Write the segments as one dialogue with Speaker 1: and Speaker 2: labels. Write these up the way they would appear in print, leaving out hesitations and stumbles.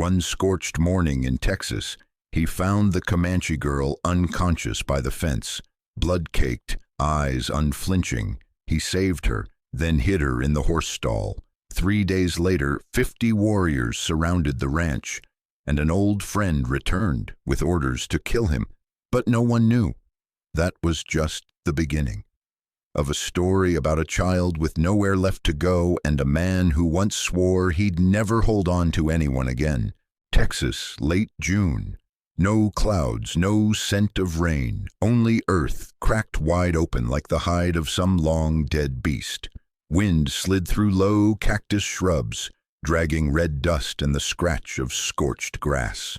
Speaker 1: One scorched morning in Texas, he found the Comanche girl unconscious by the fence, blood-caked, eyes unflinching. He saved her, then hid her in the horse stall. 3 days later, 50 warriors surrounded the ranch, and an old friend returned with orders to kill him. But no one knew. That was just the beginning of a story about a child with nowhere left to go and a man who once swore he'd never hold on to anyone again. Texas, late June. No clouds, no scent of rain, only earth cracked wide open like the hide of some long dead beast. Wind slid through low cactus shrubs, dragging red dust and the scratch of scorched grass.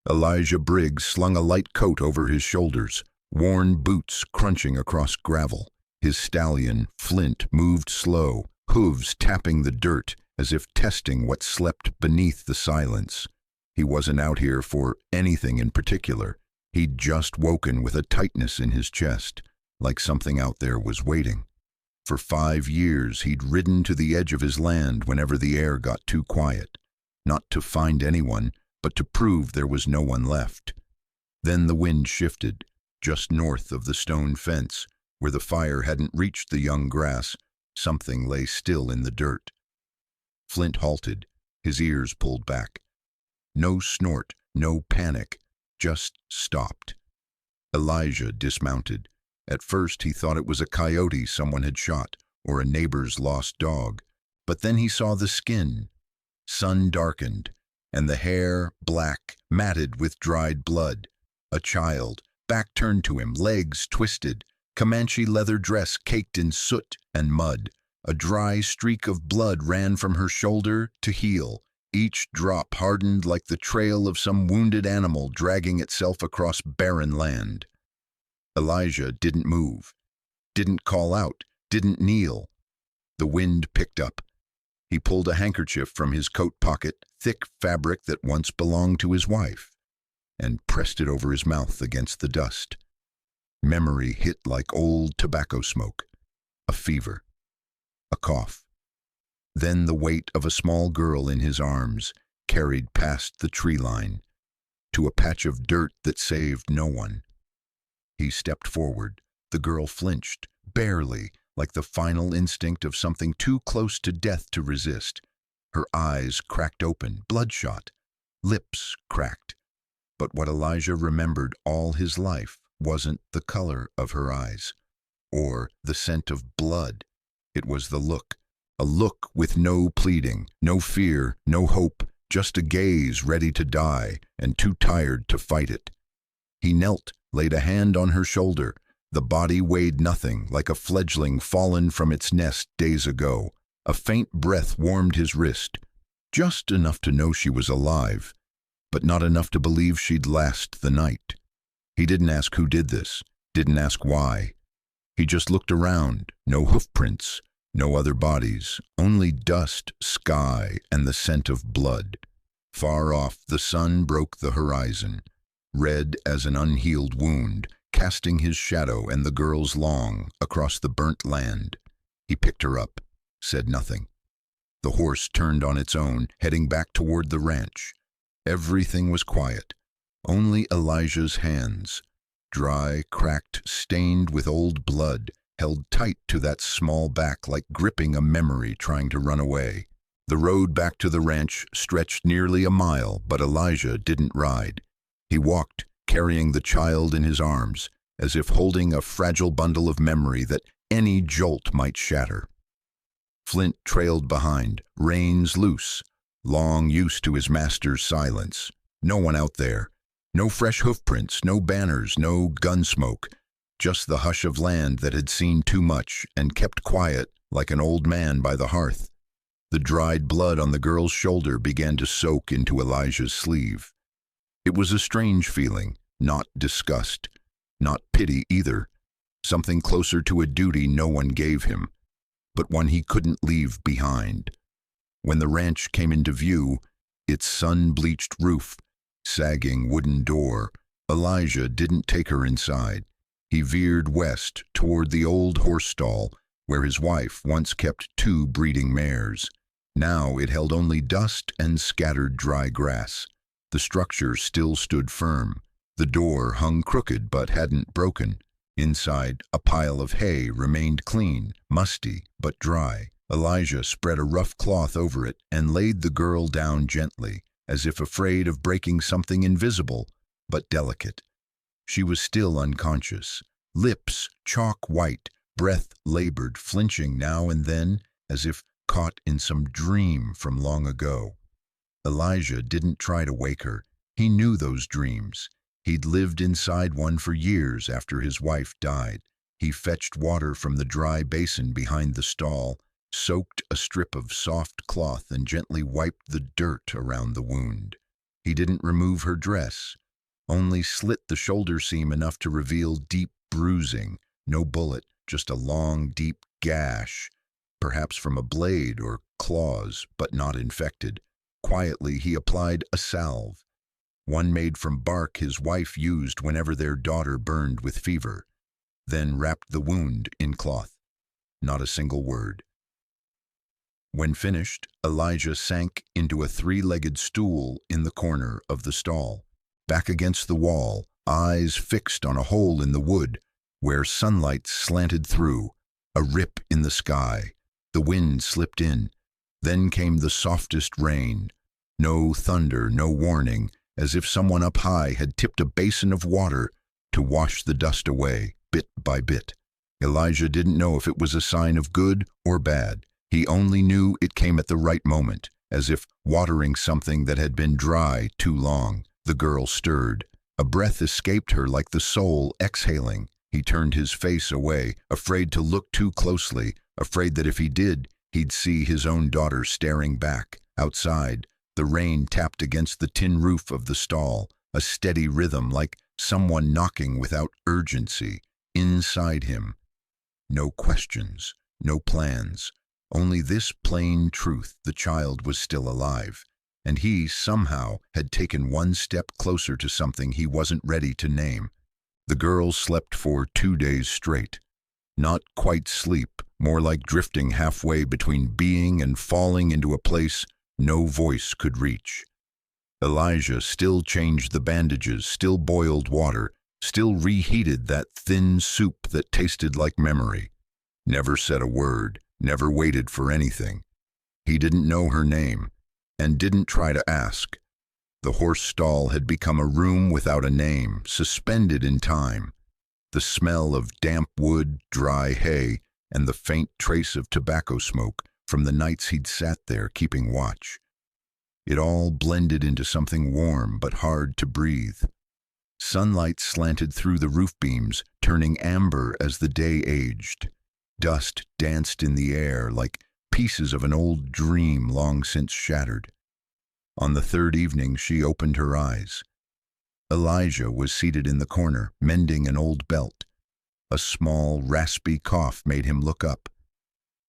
Speaker 1: Elijah Briggs slung a light coat over his shoulders, worn boots crunching across gravel. His stallion, Flint, moved slow, hooves tapping the dirt as if testing what slept beneath the silence. He wasn't out here for anything in particular. He'd just woken with a tightness in his chest, like something out there was waiting. For 5 years he'd ridden to the edge of his land whenever the air got too quiet, not to find anyone, but to prove there was no one left. Then the wind shifted, just north of the stone fence, where the fire hadn't reached the young grass. Something lay still in the dirt. Flint halted, his ears pulled back. No snort, no panic, just stopped. Elijah dismounted. At first he thought it was a coyote someone had shot, or a neighbor's lost dog. But then he saw the skin, sun-darkened, and the hair black, matted with dried blood. A child, back turned to him, legs twisted, Comanche leather dress caked in soot and mud. A dry streak of blood ran from her shoulder to heel, each drop hardened like the trail of some wounded animal dragging itself across barren land. Elijah didn't move, didn't call out, didn't kneel. The wind picked up. He pulled a handkerchief from his coat pocket, thick fabric that once belonged to his wife, and pressed it over his mouth against the dust. Memory hit like old tobacco smoke. A fever. A cough. Then the weight of a small girl in his arms, carried past the tree line, to a patch of dirt that saved no one. He stepped forward. The girl flinched, barely, like the final instinct of something too close to death to resist. Her eyes cracked open, bloodshot, lips cracked. But what Elijah remembered all his life wasn't the color of her eyes, or the scent of blood. It was the look, a look with no pleading, no fear, no hope, just a gaze ready to die and too tired to fight it. He knelt, laid a hand on her shoulder. The body weighed nothing, like a fledgling fallen from its nest days ago. A faint breath warmed his wrist, just enough to know she was alive, but not enough to believe she'd last the night. He didn't ask who did this, didn't ask why. He just looked around, no hoofprints, no other bodies, only dust, sky, and the scent of blood. Far off, the sun broke the horizon, red as an unhealed wound, casting his shadow and the girl's long across the burnt land. He picked her up, said nothing. The horse turned on its own, heading back toward the ranch. Everything was quiet. Only Elijah's hands, dry, cracked, stained with old blood, held tight to that small back like gripping a memory trying to run away. The road back to the ranch stretched nearly a mile, but Elijah didn't ride. He walked, carrying the child in his arms, as if holding a fragile bundle of memory that any jolt might shatter. Flint trailed behind, reins loose, long used to his master's silence. No one out there. No fresh hoofprints, no banners, no gun smoke, just the hush of land that had seen too much and kept quiet like an old man by the hearth. The dried blood on the girl's shoulder began to soak into Elijah's sleeve. It was a strange feeling, not disgust, not pity either, something closer to a duty no one gave him, but one he couldn't leave behind. When the ranch came into view, its sun-bleached roof, sagging wooden door, Elijah didn't take her inside. He veered west toward the old horse stall where his wife once kept 2 breeding mares. Now it held only dust and scattered dry grass. The structure still stood firm. The door hung crooked but hadn't broken. Inside, a pile of hay remained clean, musty, but dry. Elijah spread a rough cloth over it and laid the girl down gently, as if afraid of breaking something invisible, but delicate. She was still unconscious, lips chalk white, breath labored, flinching now and then, as if caught in some dream from long ago. Elijah didn't try to wake her. He knew those dreams. He'd lived inside one for years after his wife died. He fetched water from the dry basin behind the stall, soaked a strip of soft cloth and gently wiped the dirt around the wound. He didn't remove her dress, only slit the shoulder seam enough to reveal deep bruising. No bullet, just a long, deep gash, perhaps from a blade or claws, but not infected. Quietly, he applied a salve, one made from bark his wife used whenever their daughter burned with fever, then wrapped the wound in cloth. Not a single word. When finished, Elijah sank into a three-legged stool in the corner of the stall, back against the wall, eyes fixed on a hole in the wood where sunlight slanted through, a rip in the sky. The wind slipped in. Then came the softest rain. No thunder, no warning, as if someone up high had tipped a basin of water to wash the dust away, bit by bit. Elijah didn't know if it was a sign of good or bad. He only knew it came at the right moment, as if watering something that had been dry too long. The girl stirred. A breath escaped her like the soul exhaling. He turned his face away, afraid to look too closely, afraid that if he did, he'd see his own daughter staring back. Outside, the rain tapped against the tin roof of the stall, a steady rhythm like someone knocking without urgency. Inside him, no questions, no plans, only this plain truth: the child was still alive, and he, somehow, had taken one step closer to something he wasn't ready to name. The girl slept for 2 days straight. Not quite sleep, more like drifting halfway between being and falling into a place no voice could reach. Elijah still changed the bandages, still boiled water, still reheated that thin soup that tasted like memory. Never said a word, never waited for anything. He didn't know her name, and didn't try to ask. The horse stall had become a room without a name, suspended in time. The smell of damp wood, dry hay, and the faint trace of tobacco smoke from the nights he'd sat there keeping watch. It all blended into something warm but hard to breathe. Sunlight slanted through the roof beams, turning amber as the day aged. Dust danced in the air like pieces of an old dream long since shattered. On the third evening, she opened her eyes. Elijah was seated in the corner, mending an old belt. A small, raspy cough made him look up.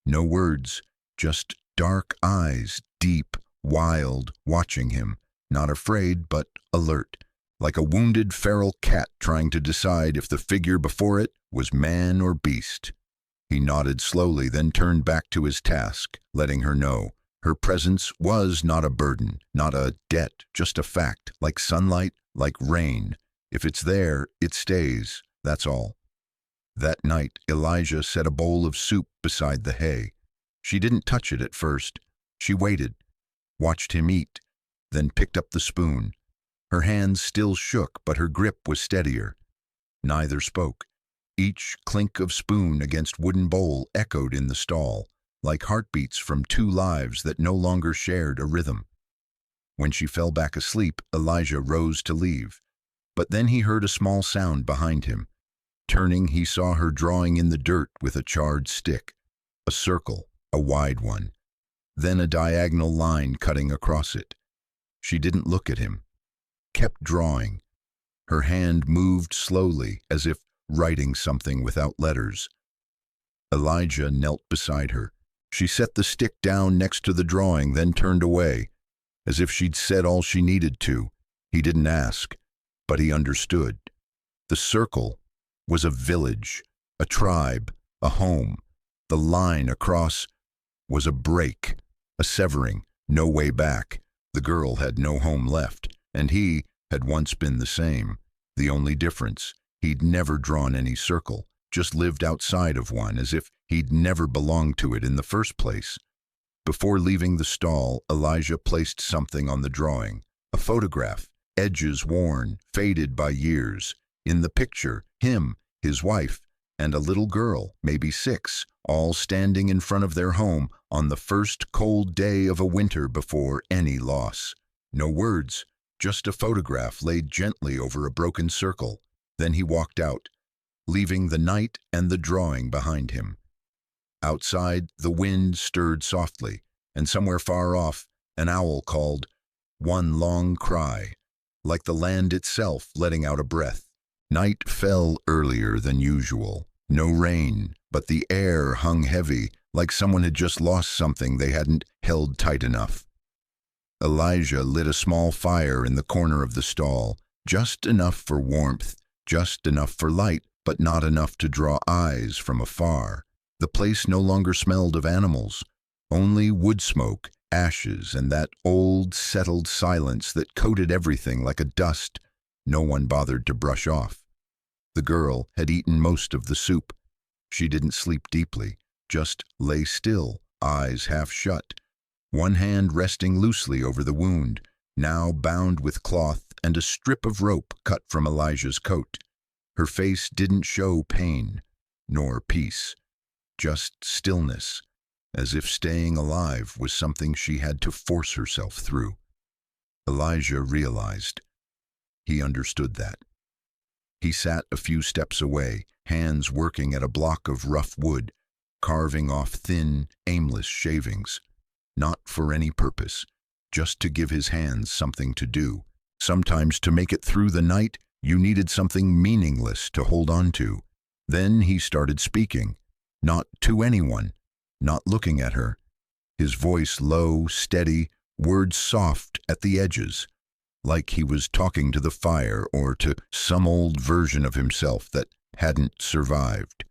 Speaker 1: No words, just dark eyes, deep, wild, watching him, not afraid but alert, like a wounded feral cat trying to decide if the figure before it was man or beast. He nodded slowly, then turned back to his task, letting her know her presence was not a burden, not a debt, just a fact, like sunlight, like rain. If it's there, it stays, that's all. That night, Elijah set a bowl of soup beside the hay. She didn't touch it at first. She waited, watched him eat, then picked up the spoon. Her hands still shook, but her grip was steadier. Neither spoke. Each clink of spoon against wooden bowl echoed in the stall, like heartbeats from two lives that no longer shared a rhythm. When she fell back asleep, Elijah rose to leave. But then he heard a small sound behind him. Turning, he saw her drawing in the dirt with a charred stick. A circle, a wide one. Then a diagonal line cutting across it. She didn't look at him. Kept drawing. Her hand moved slowly, as if writing something without letters. Elijah knelt beside her. She set the stick down next to the drawing, then turned away, as if she'd said all she needed to. He didn't ask, but he understood. The circle was a village, a tribe, a home. The line across was a break, a severing, no way back. The girl had no home left, and he had once been the same. The only difference, he'd never drawn any circle, just lived outside of one as if he'd never belonged to it in the first place. Before leaving the stall, Elijah placed something on the drawing, a photograph, edges worn, faded by years. In the picture, him, his wife, and a little girl, maybe 6, all standing in front of their home on the first cold day of a winter before any loss. No words, just a photograph laid gently over a broken circle. Then he walked out, leaving the night and the drawing behind him. Outside, the wind stirred softly, and somewhere far off, an owl called, one long cry, like the land itself letting out a breath. Night fell earlier than usual. No rain, but the air hung heavy, like someone had just lost something they hadn't held tight enough. Elijah lit a small fire in the corner of the stall, just enough for warmth, just enough for light, but not enough to draw eyes from afar. The place no longer smelled of animals, only wood smoke, ashes, and that old, settled silence that coated everything like a dust no one bothered to brush off. The girl had eaten most of the soup. She didn't sleep deeply, just lay still, eyes half shut, one hand resting loosely over the wound, now bound with cloth and a strip of rope cut from Elijah's coat. Her face didn't show pain, nor peace, just stillness, as if staying alive was something she had to force herself through. Elijah realized. He understood that. He sat a few steps away, hands working at a block of rough wood, carving off thin, aimless shavings. Not for any purpose, just to give his hands something to do. Sometimes to make it through the night, you needed something meaningless to hold on to. Then he started speaking, not to anyone, not looking at her. His voice low, steady, words soft at the edges, like he was talking to the fire or to some old version of himself that hadn't survived.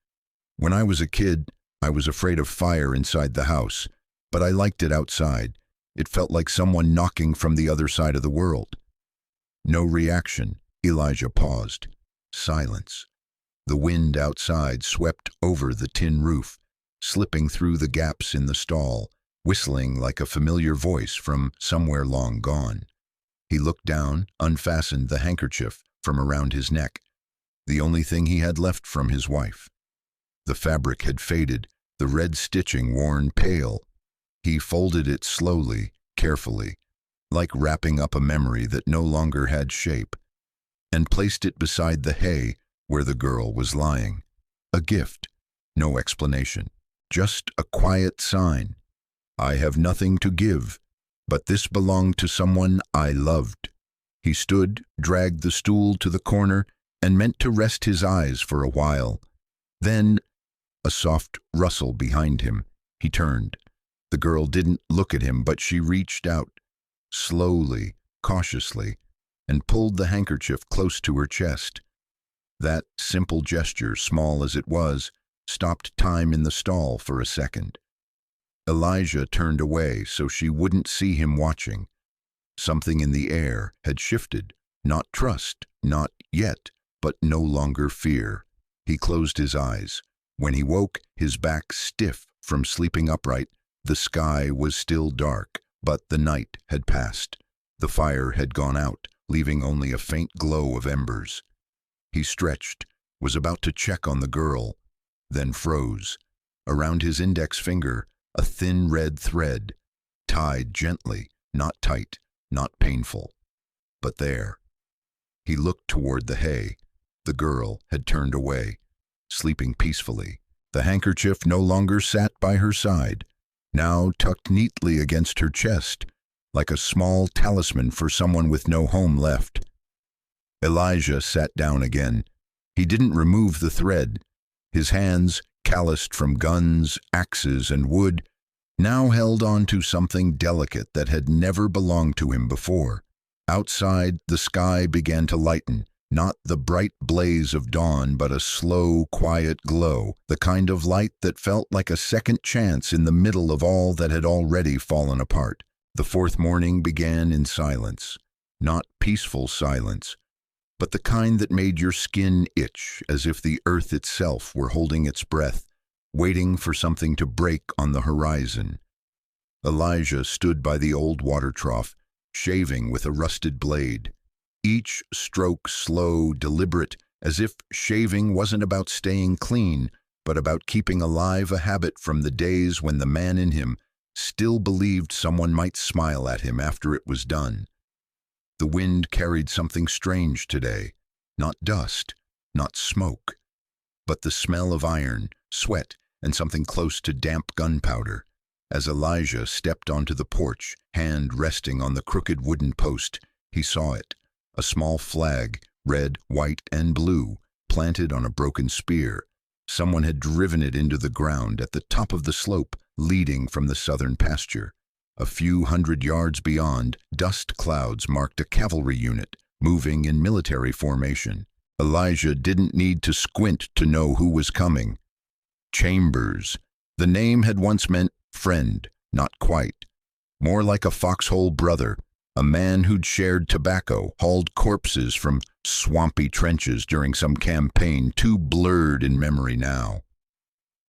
Speaker 1: When I was a kid, I was afraid of fire inside the house, but I liked it outside. It felt like someone knocking from the other side of the world. No reaction. Elijah paused. Silence. The wind outside swept over the tin roof, slipping through the gaps in the stall, whistling like a familiar voice from somewhere long gone. He looked down, unfastened the handkerchief from around his neck, the only thing he had left from his wife. The fabric had faded, the red stitching worn pale. He folded it slowly, carefully, like wrapping up a memory that no longer had shape, and placed it beside the hay where the girl was lying. A gift, no explanation, just a quiet sign. I have nothing to give, but this belonged to someone I loved. He stood, dragged the stool to the corner, and meant to rest his eyes for a while. Then, a soft rustle behind him. He turned. The girl didn't look at him, but she reached out, slowly, cautiously, and pulled the handkerchief close to her chest. That simple gesture, small as it was, stopped time in the stall for a second. Elijah turned away so she wouldn't see him watching. Something in the air had shifted, not trust, not yet, but no longer fear. He closed his eyes. When he woke, his back stiff from sleeping upright, the sky was still dark, but the night had passed. The fire had gone out, leaving only a faint glow of embers. He stretched, was about to check on the girl, then froze. Around his index finger, a thin red thread, tied gently, not tight, not painful, but there. He looked toward the hay. The girl had turned away, sleeping peacefully. The handkerchief no longer sat by her side, now tucked neatly against her chest, like a small talisman for someone with no home left. Elijah sat down again. He didn't remove the thread. His hands, calloused from guns, axes, and wood, now held on to something delicate that had never belonged to him before. Outside, the sky began to lighten, Not the bright blaze of dawn, but a slow, quiet glow, the kind of light that felt like a second chance in the middle of all that had already fallen apart. The fourth morning began in silence. Not peaceful silence, but the kind that made your skin itch, as if the earth itself were holding its breath, waiting for something to break on the horizon. Elijah stood by the old water trough, shaving with a rusted blade. Each stroke slow, deliberate, as if shaving wasn't about staying clean, but about keeping alive a habit from the days when the man in him still believed someone might smile at him after it was done. The wind carried something strange today. Not dust, not smoke, but the smell of iron, sweat, and something close to damp gunpowder. As Elijah stepped onto the porch, hand resting on the crooked wooden post, he saw it. A small flag, red, white, and blue, planted on a broken spear. Someone had driven it into the ground at the top of the slope leading from the southern pasture. A few hundred yards beyond, dust clouds marked a cavalry unit, moving in military formation. Elijah didn't need to squint to know who was coming. Chambers. The name had once meant friend, not quite. More like a foxhole brother, a man who'd shared tobacco, hauled corpses from swampy trenches during some campaign too blurred in memory now.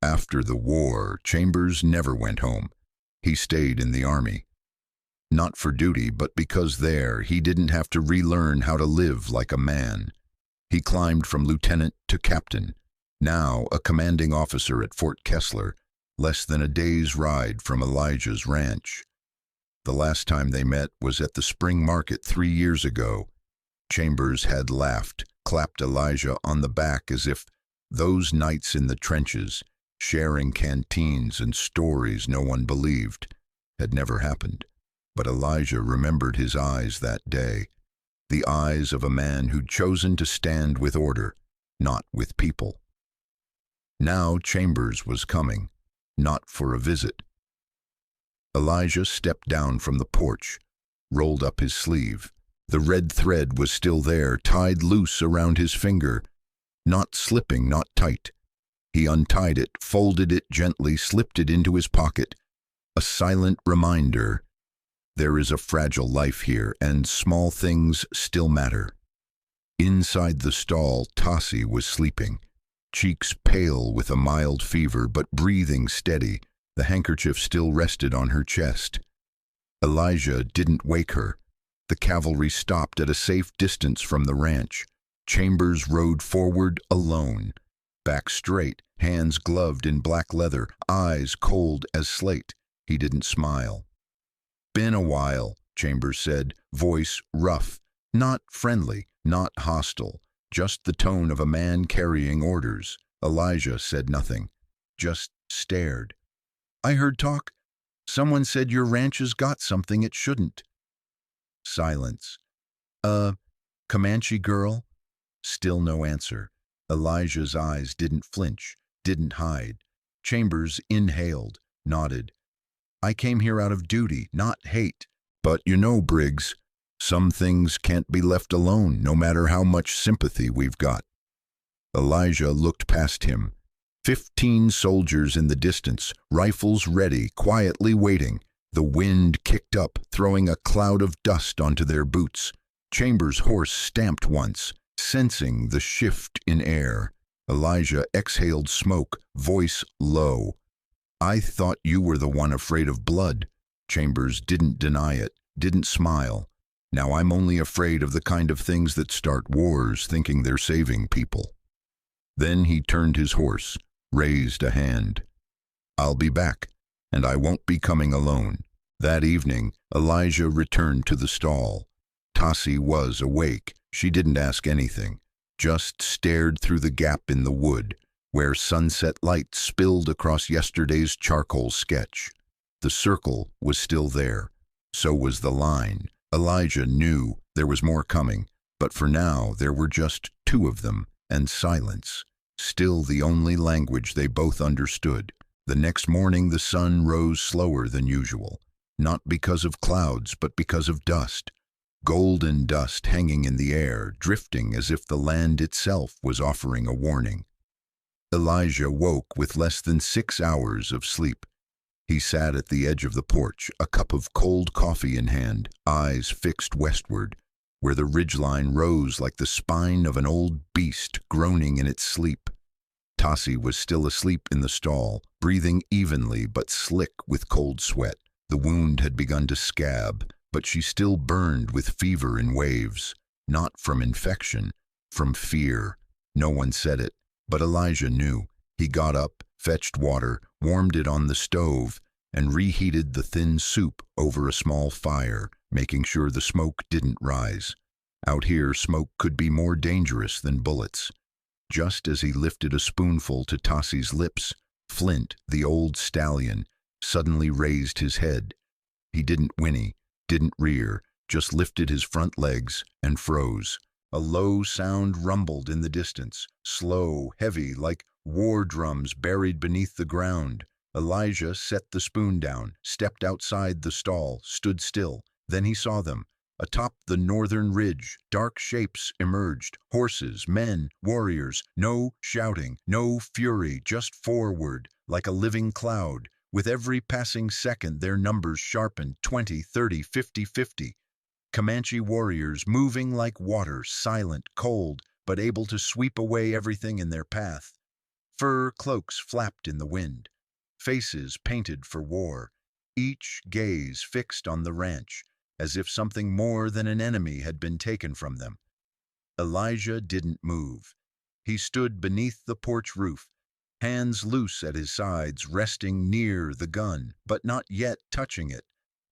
Speaker 1: After the war, Chambers never went home. He stayed in the army. Not for duty, but because there he didn't have to relearn how to live like a man. He climbed from lieutenant to captain, now a commanding officer at Fort Kessler, less than a day's ride from Elijah's ranch. The last time they met was at the spring market 3 years ago. Chambers had laughed, clapped Elijah on the back as if those nights in the trenches, sharing canteens and stories no one believed, had never happened. But Elijah remembered his eyes that day, the eyes of a man who'd chosen to stand with order, not with people. Now Chambers was coming, not for a visit. Elijah stepped down from the porch, rolled up his sleeve. The red thread was still there, tied loose around his finger, not slipping, not tight. He untied it, folded it gently, slipped it into his pocket. A silent reminder, there is a fragile life here, and small things still matter. Inside the stall, Tassie was sleeping, cheeks pale with a mild fever, but breathing steady. The handkerchief still rested on her chest. Elijah didn't wake her. The cavalry stopped at a safe distance from the ranch. Chambers rode forward alone, back straight, hands gloved in black leather, eyes cold as slate. He didn't smile. "Been a while," Chambers said, voice rough, not friendly, not hostile, just the tone of a man carrying orders. Elijah said nothing, just stared. "I heard talk. Someone said your ranch has got something it shouldn't." Silence. Comanche girl?" Still no answer. Elijah's eyes didn't flinch, didn't hide. Chambers inhaled, nodded. "I came here out of duty, not hate. But you know, Briggs, some things can't be left alone, no matter how much sympathy we've got." Elijah looked past him. 15 soldiers in the distance, rifles ready, quietly waiting. The wind kicked up, throwing a cloud of dust onto their boots. Chambers' horse stamped once, sensing the shift in air. Elijah exhaled smoke, voice low. "I thought you were the one afraid of blood." Chambers didn't deny it, didn't smile. "Now I'm only afraid of the kind of things that start wars, thinking they're saving people." Then he turned his horse, raised a hand. "I'll be back, and I won't be coming alone." That evening, Elijah returned to the stall. Tassie was awake. She didn't ask anything, just stared through the gap in the wood, where sunset light spilled across yesterday's charcoal sketch. The circle was still there. So was the line. Elijah knew there was more coming, but for now there were just 2 of them, and silence. Still the only language they both understood. The next morning the sun rose slower than usual, not because of clouds, but because of dust. golden dust hanging in the air, drifting as if the land itself was offering a warning. Elijah woke with less than 6 hours of sleep. He sat at the edge of the porch, a cup of cold coffee in hand, eyes fixed westward, where the ridgeline rose like the spine of an old beast groaning in its sleep. Tassi was still asleep in the stall, breathing evenly but slick with cold sweat. The wound had begun to scab, but she still burned with fever in waves, not from infection, from fear. No one said it, but Elijah knew. He got up, fetched water, warmed it on the stove, and reheated the thin soup over a small fire, making sure the smoke didn't rise. Out here, smoke could be more dangerous than bullets. Just as he lifted a spoonful to Tassi's lips, Flint, the old stallion, suddenly raised his head. He didn't whinny, didn't rear, just lifted his front legs and froze. A low sound rumbled in the distance, slow, heavy, like war drums buried beneath the ground. Elijah set the spoon down, stepped outside the stall, stood still. Then he saw them. Atop the northern ridge, dark shapes emerged. Horses, men, warriors. No shouting, no fury, just forward, like a living cloud. With every passing second, their numbers sharpened, 20, 30, 50, 50. Comanche warriors moving like water, silent, cold, but able to sweep away everything in their path. Fur cloaks flapped in the wind, faces painted for war, each gaze fixed on the ranch, as if something more than an enemy had been taken from them. Elijah didn't move. He stood beneath the porch roof, hands loose at his sides, resting near the gun, but not yet touching it.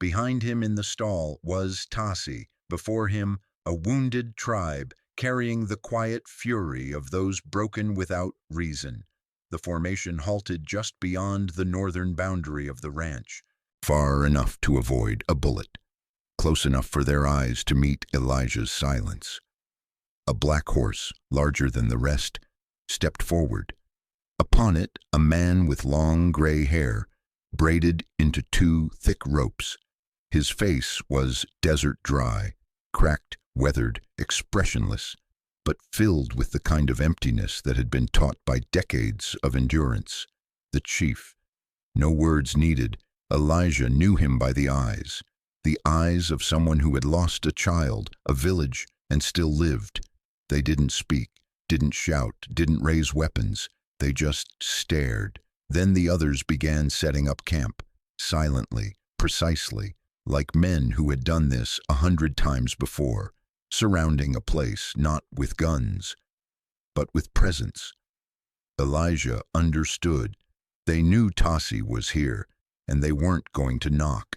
Speaker 1: Behind him in the stall was Tassi, before him a wounded tribe carrying the quiet fury of those broken without reason. The formation halted just beyond the northern boundary of the ranch, far enough to avoid a bullet, close enough for their eyes to meet Elijah's silence. A black horse, larger than the rest, stepped forward. Upon it, a man with long gray hair, braided into 2 thick ropes. His face was desert dry, cracked, weathered, expressionless, but filled with the kind of emptiness that had been taught by decades of endurance. The chief. No words needed. Elijah knew him by the eyes of someone who had lost a child, a village, and still lived. They didn't speak, didn't shout, didn't raise weapons. They just stared. Then the others began setting up camp, silently, precisely, like men who had done this 100 times before, surrounding a place not with guns, but with presence. Elijah understood. They knew Tassi was here, and they weren't going to knock.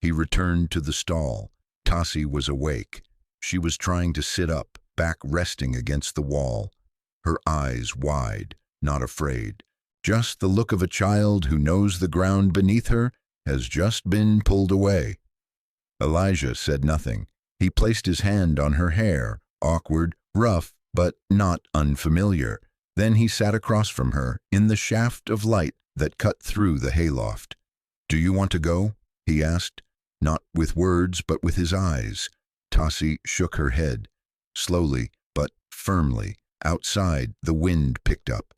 Speaker 1: He returned to the stall. Tassi was awake. She was trying to sit up, back resting against the wall, her eyes wide, not afraid. Just the look of a child who knows the ground beneath her has just been pulled away. Elijah said nothing. He placed his hand on her hair, awkward, rough, but not unfamiliar. Then he sat across from her, in the shaft of light that cut through the hayloft. "Do you want to go?" he asked, not with words but with his eyes. Tassi shook her head. Slowly, but firmly, outside, the wind picked up.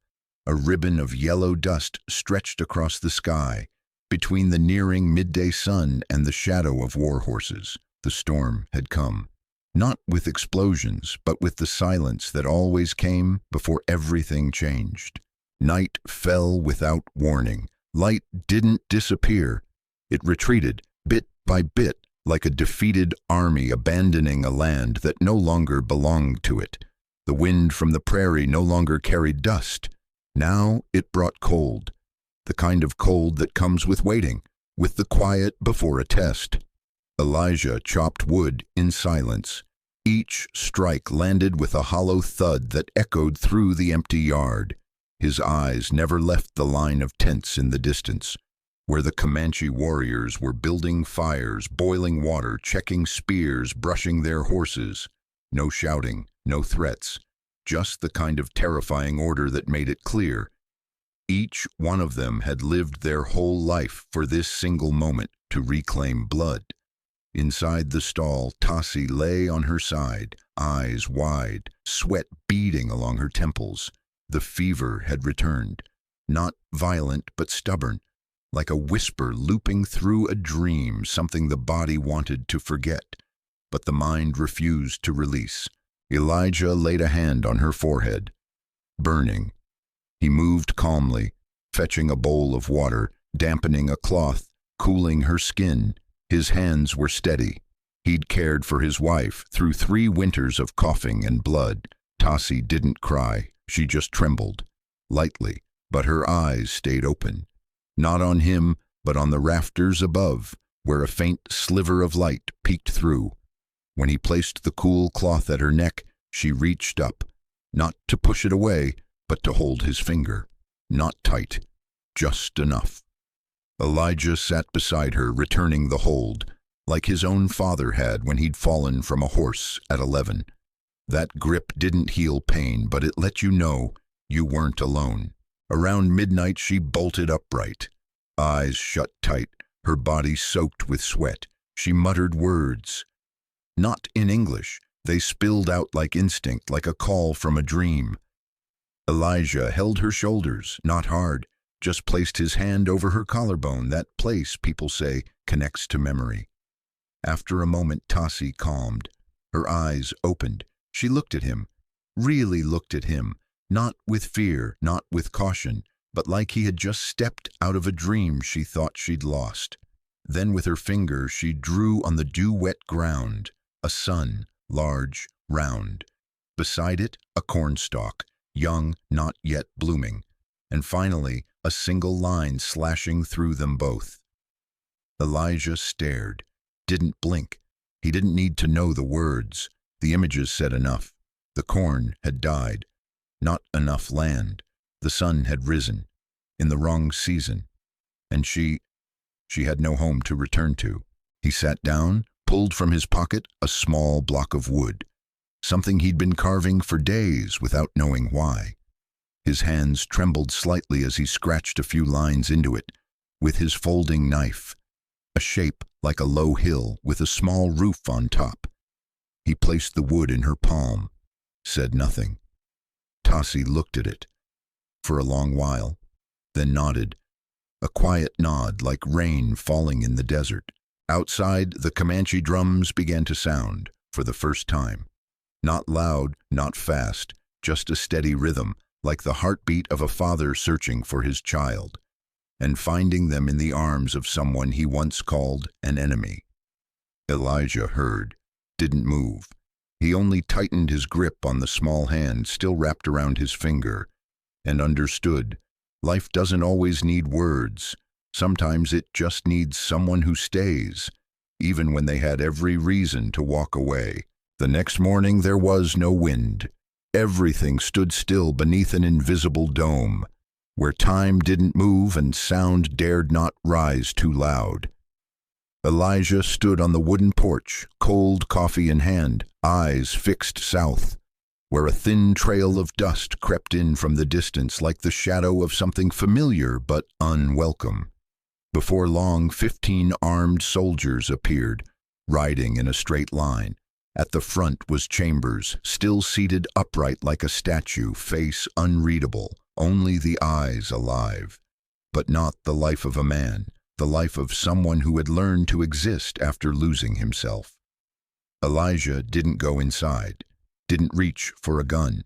Speaker 1: A ribbon of yellow dust stretched across the sky, between the nearing midday sun and the shadow of war horses. The storm had come, not with explosions, but with the silence that always came before everything changed. Night fell without warning. Light didn't disappear. It retreated, bit by bit, like a defeated army abandoning a land that no longer belonged to it. The wind from the prairie no longer carried dust. Now it brought cold, the kind of cold that comes with waiting, with the quiet before a test. Elijah chopped wood in silence. Each strike landed with a hollow thud that echoed through the empty yard. His eyes never left the line of tents in the distance, where the Comanche warriors were building fires, boiling water, checking spears, brushing their horses. No shouting, no threats, just the kind of terrifying order that made it clear. Each one of them had lived their whole life for this single moment to reclaim blood. Inside the stall, Tassi lay on her side, eyes wide, sweat beading along her temples. The fever had returned, not violent but stubborn, like a whisper looping through a dream, something the body wanted to forget, but the mind refused to release. Elijah laid a hand on her forehead. Burning. He moved calmly, fetching a bowl of water, dampening a cloth, cooling her skin. His hands were steady. He'd cared for his wife through 3 winters of coughing and blood. Tassi didn't cry, she just trembled, lightly, but her eyes stayed open. Not on him, but on the rafters above, where a faint sliver of light peeked through. When he placed the cool cloth at her neck, she reached up, not to push it away, but to hold his finger. Not tight, just enough. Elijah sat beside her, returning the hold, like his own father had when he'd fallen from a horse at 11. That grip didn't heal pain, but it let you know you weren't alone. Around midnight she bolted upright, eyes shut tight, her body soaked with sweat. She muttered words. Not in English. They spilled out like instinct, like a call from a dream. Elijah held her shoulders, not hard, just placed his hand over her collarbone, that place, people say, connects to memory. After a moment, Tassi calmed. Her eyes opened. She looked at him, really looked at him, not with fear, not with caution, but like he had just stepped out of a dream she thought she'd lost. Then with her finger she drew on the dew-wet ground, a sun, large, round. Beside it, a cornstalk, young, not yet blooming. And finally, a single line slashing through them both. Elijah stared, didn't blink. He didn't need to know the words. The images said enough. The corn had died. Not enough land. The sun had risen. In the wrong season. And she had no home to return to. He sat down, pulled from his pocket a small block of wood. Something he'd been carving for days without knowing why. His hands trembled slightly as he scratched a few lines into it, with his folding knife. A shape like a low hill with a small roof on top. He placed the wood in her palm, said nothing. Tassi looked at it for a long while, then nodded. A quiet nod like rain falling in the desert. Outside, the Comanche drums began to sound for the first time. Not loud, not fast, just a steady rhythm, like the heartbeat of a father searching for his child, and finding them in the arms of someone he once called an enemy. Elijah heard, didn't move. He only tightened his grip on the small hand still wrapped around his finger, and understood. Life doesn't always need words. Sometimes it just needs someone who stays, even when they had every reason to walk away. The next morning there was no wind. Everything stood still beneath an invisible dome, where time didn't move and sound dared not rise too loud. Elijah stood on the wooden porch, cold coffee in hand, eyes fixed south, where a thin trail of dust crept in from the distance like the shadow of something familiar but unwelcome. Before long, 15 armed soldiers appeared, riding in a straight line. At the front was Chambers, still seated upright like a statue, face unreadable, only the eyes alive. But not the life of a man, the life of someone who had learned to exist after losing himself. Elijah didn't go inside, didn't reach for a gun.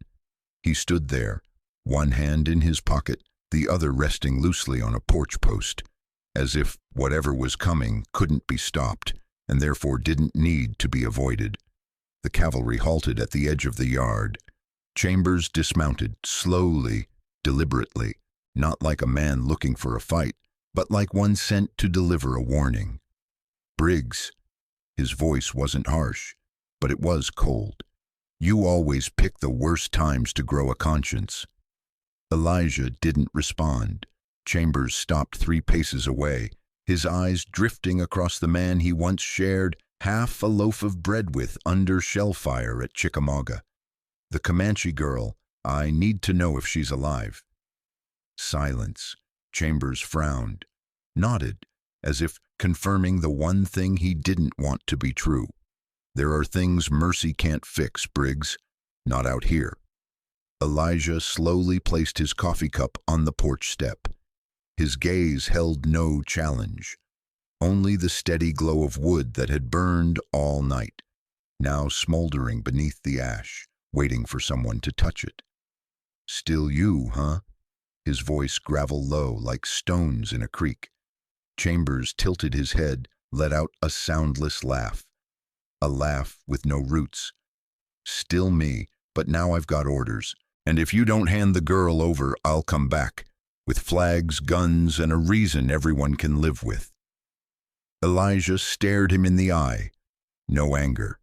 Speaker 1: He stood there, one hand in his pocket, the other resting loosely on a porch post, as if whatever was coming couldn't be stopped, and therefore didn't need to be avoided. The cavalry halted at the edge of the yard. Chambers dismounted, slowly, deliberately, not like a man looking for a fight, but like one sent to deliver a warning. "Briggs." His voice wasn't harsh, but it was cold. "You always pick the worst times to grow a conscience." Elijah didn't respond. Chambers stopped 3 paces away, his eyes drifting across the man he once shared half a loaf of bread with under shell fire at Chickamauga. "The Comanche girl, I need to know if she's alive." Silence. Chambers frowned, nodded, as if confirming the one thing he didn't want to be true. There are things mercy can't fix, Briggs. Not out here. Elijah slowly placed his coffee cup on the porch step. His gaze held no challenge, only the steady glow of wood that had burned all night, now smoldering beneath the ash, waiting for someone to touch it. Still you, huh? His voice gravel low like stones in a creek. Chambers tilted his head, let out a soundless laugh. A laugh with no roots. Still me, but now I've got orders. And if you don't hand the girl over, I'll come back, with flags, guns, and a reason everyone can live with. Elijah stared him in the eye. No anger.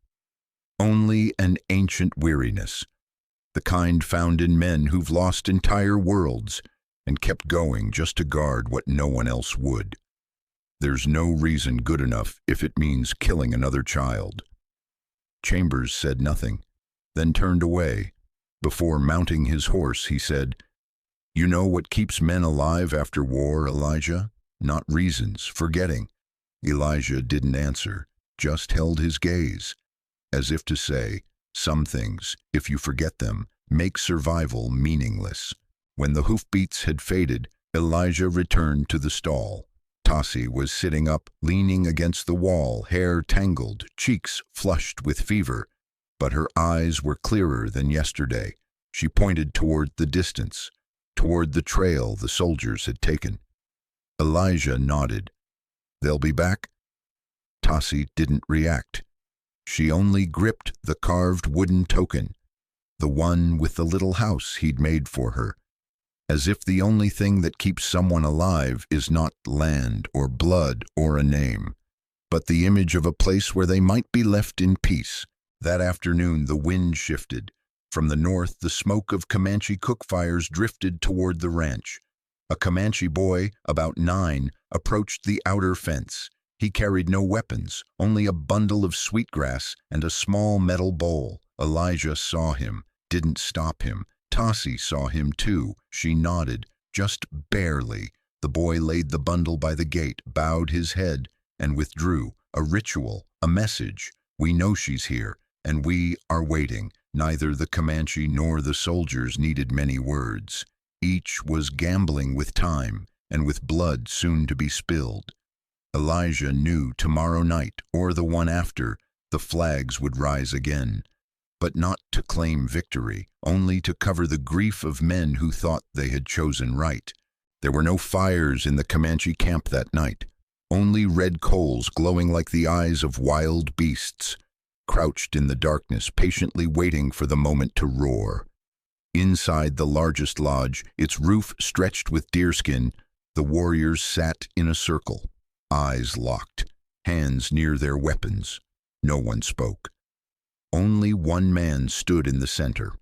Speaker 1: Only an ancient weariness. The kind found in men who've lost entire worlds and kept going just to guard what no one else would. There's no reason good enough if it means killing another child. Chambers said nothing, then turned away. Before mounting his horse, he said, "You know what keeps men alive after war, Elijah? Not reasons, forgetting." Elijah didn't answer, just held his gaze, as if to say, some things, if you forget them, make survival meaningless. When the hoofbeats had faded, Elijah returned to the stall. Tassie was sitting up, leaning against the wall, hair tangled, cheeks flushed with fever, but her eyes were clearer than yesterday. She pointed toward the distance, toward the trail the soldiers had taken. Elijah nodded. "They'll be back?" Tassie didn't react. She only gripped the carved wooden token, the one with the little house he'd made for her, as if the only thing that keeps someone alive is not land or blood or a name, but the image of a place where they might be left in peace. That afternoon the wind shifted. From the north, the smoke of Comanche cook fires drifted toward the ranch. A Comanche boy, about 9, approached the outer fence. He carried no weapons, only a bundle of sweetgrass and a small metal bowl. Elijah saw him, didn't stop him. Tassie saw him too. She nodded, just barely. The boy laid the bundle by the gate, bowed his head, and withdrew. A ritual, a message. We know she's here, and we are waiting. Neither the Comanche nor the soldiers needed many words. Each was gambling with time, and with blood soon to be spilled. Elijah knew tomorrow night, or the one after, the flags would rise again. But not to claim victory, only to cover the grief of men who thought they had chosen right. There were no fires in the Comanche camp that night, only red coals glowing like the eyes of wild beasts, crouched in the darkness, patiently waiting for the moment to roar. Inside the largest lodge, its roof stretched with deerskin, the warriors sat in a circle, eyes locked, hands near their weapons. No one spoke. Only one man stood in the center,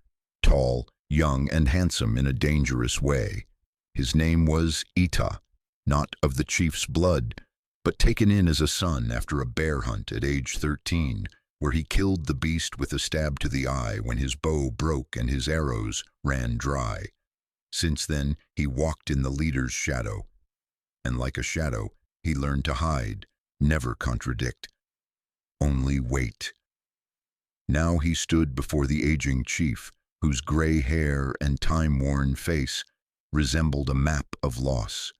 Speaker 1: tall, young, and handsome in a dangerous way. His name was Ita, not of the chief's blood, but taken in as a son after a bear hunt at age 13, where he killed the beast with a stab to the eye when his bow broke and his arrows ran dry. Since then, he walked in the leader's shadow, and like a shadow, he learned to hide, never contradict, only wait. Now he stood before the aging chief, whose gray hair and time-worn face resembled a map of loss.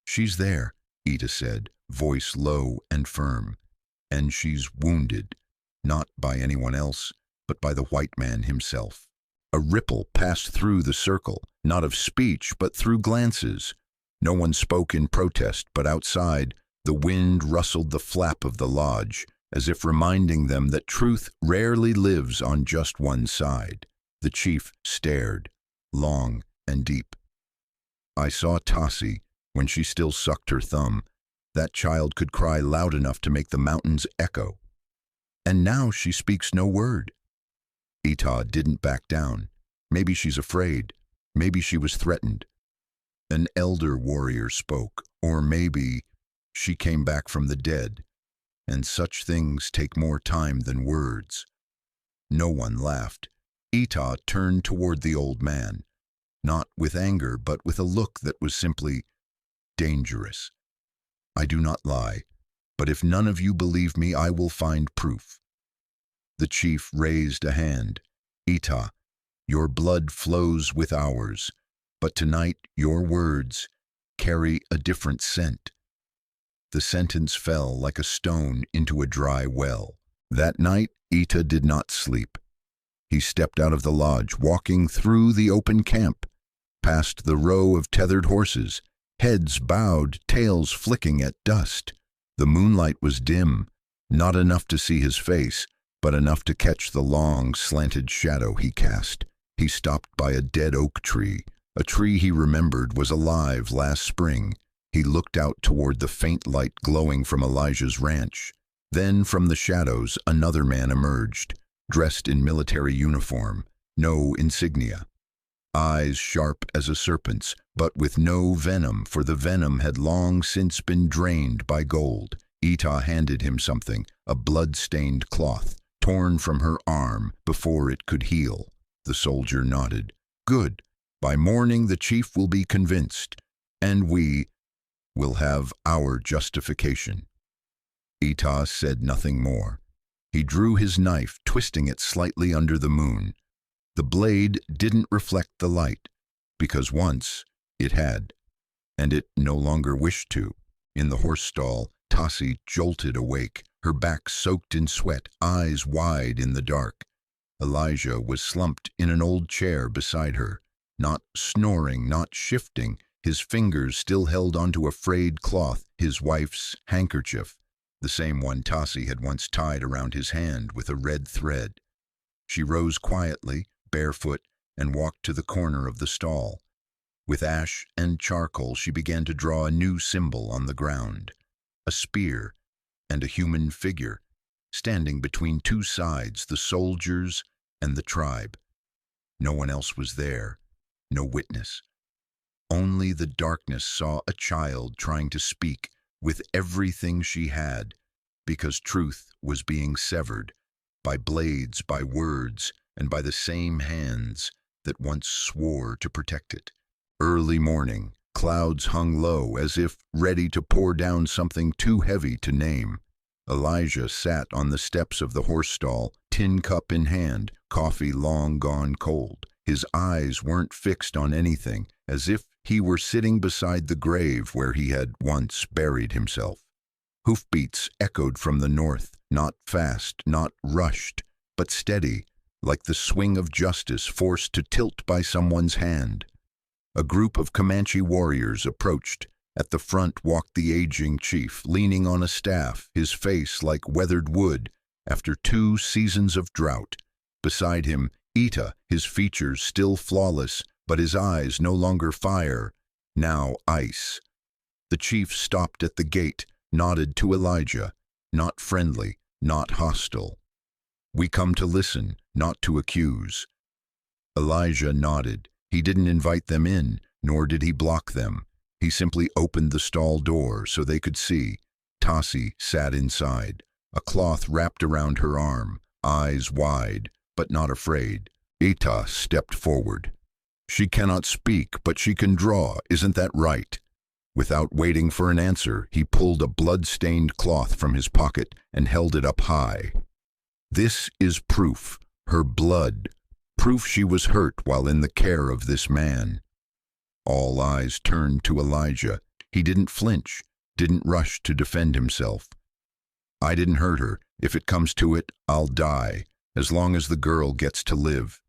Speaker 1: "She's there," Ita said, voice low and firm. "And she's wounded, not by anyone else, but by the white man himself." A ripple passed through the circle, not of speech, but through glances. No one spoke in protest, but outside, the wind rustled the flap of the lodge, as if reminding them that truth rarely lives on just one side. The chief stared, long and deep. "I saw Tassie when she still sucked her thumb. That child could cry loud enough to make the mountains echo. And now she speaks no word." Ita didn't back down. Maybe she's afraid. Maybe she was threatened. An elder warrior spoke, or maybe she came back from the dead, and such things take more time than words. No one laughed. Ita turned toward the old man, not with anger, but with a look that was simply dangerous. I do not lie. But if none of you believe me, I will find proof." The chief raised a hand. "Ita, your blood flows with ours, but tonight your words carry a different scent." The sentence fell like a stone into a dry well. That night, Ita did not sleep. He stepped out of the lodge, walking through the open camp, past the row of tethered horses, heads bowed, tails flicking at dust. The moonlight was dim, not enough to see his face, but enough to catch the long, slanted shadow he cast. He stopped by a dead oak tree. A tree he remembered was alive last spring. He looked out toward the faint light glowing from Elijah's ranch. Then from the shadows another man emerged, dressed in military uniform, no insignia. Eyes sharp as a serpent's, but with no venom, for the venom had long since been drained by gold. Ita handed him something, a blood-stained cloth, torn from her arm before it could heal. The soldier nodded. "Good. By morning the chief will be convinced, and we will have our justification." Ita said nothing more. He drew his knife, twisting it slightly under the moon. The blade didn't reflect the light, because once it had, and it no longer wished to. In the horse stall, Tassi jolted awake, her back soaked in sweat, eyes wide in the dark. Elijah was slumped in an old chair beside her, not snoring, not shifting. His fingers still held onto a frayed cloth, his wife's handkerchief, the same one Tassi had once tied around his hand with a red thread. She rose quietly, barefoot, and walked to the corner of the stall. With ash and charcoal she began to draw a new symbol on the ground, a spear and a human figure, standing between two sides, the soldiers and the tribe. No one else was there, no witness. Only the darkness saw a child trying to speak with everything she had, because truth was being severed by blades, by words, and by the same hands that once swore to protect it. Early morning, clouds hung low as if ready to pour down something too heavy to name. Elijah sat on the steps of the horse stall, tin cup in hand, coffee long gone cold. His eyes weren't fixed on anything, as if he were sitting beside the grave where he had once buried himself. Hoofbeats echoed from the north, not fast, not rushed, but steady, like the swing of justice forced to tilt by someone's hand. A group of Comanche warriors approached. At the front walked the aging chief, leaning on a staff, his face like weathered wood after 2 seasons of drought. Beside him, Ita, his features still flawless, but his eyes no longer fire, now ice. The chief stopped at the gate, nodded to Elijah, not friendly, not hostile. "We come to listen, not to accuse." Elijah nodded. He didn't invite them in, nor did he block them. He simply opened the stall door so they could see. Tassi sat inside, a cloth wrapped around her arm, eyes wide, but not afraid. Ita stepped forward. "She cannot speak, but she can draw, isn't that right?" Without waiting for an answer, he pulled a blood-stained cloth from his pocket and held it up high. "This is proof, her blood, proof she was hurt while in the care of this man." All eyes turned to Elijah. He didn't flinch, didn't rush to defend himself. "I didn't hurt her. If it comes to it, I'll die, as long as the girl gets to live."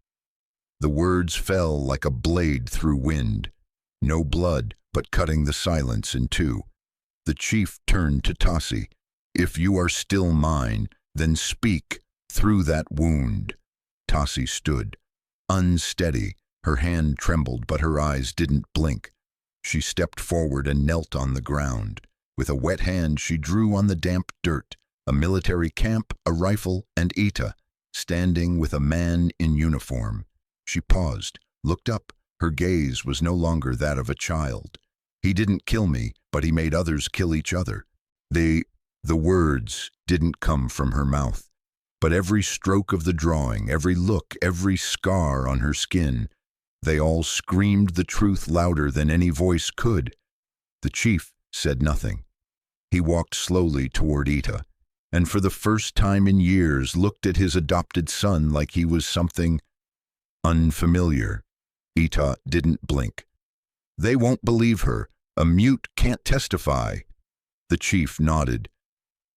Speaker 1: The words fell like a blade through wind. No blood, but cutting the silence in two. The chief turned to Tassi. "If you are still mine, then speak through that wound." Tassi stood, unsteady. Her hand trembled, but her eyes didn't blink. She stepped forward and knelt on the ground. With a wet hand she drew on the damp dirt, a military camp, a rifle, and Ita, standing with a man in uniform. She paused, looked up. Her gaze was no longer that of a child. "He didn't kill me, but he made others kill each other." The words didn't come from her mouth, but every stroke of the drawing, every look, every scar on her skin, they all screamed the truth louder than any voice could. The chief said nothing. He walked slowly toward Ita, and for the first time in years looked at his adopted son like he was something unfamiliar. Ita didn't blink. "They won't believe her. A mute can't testify." The chief nodded.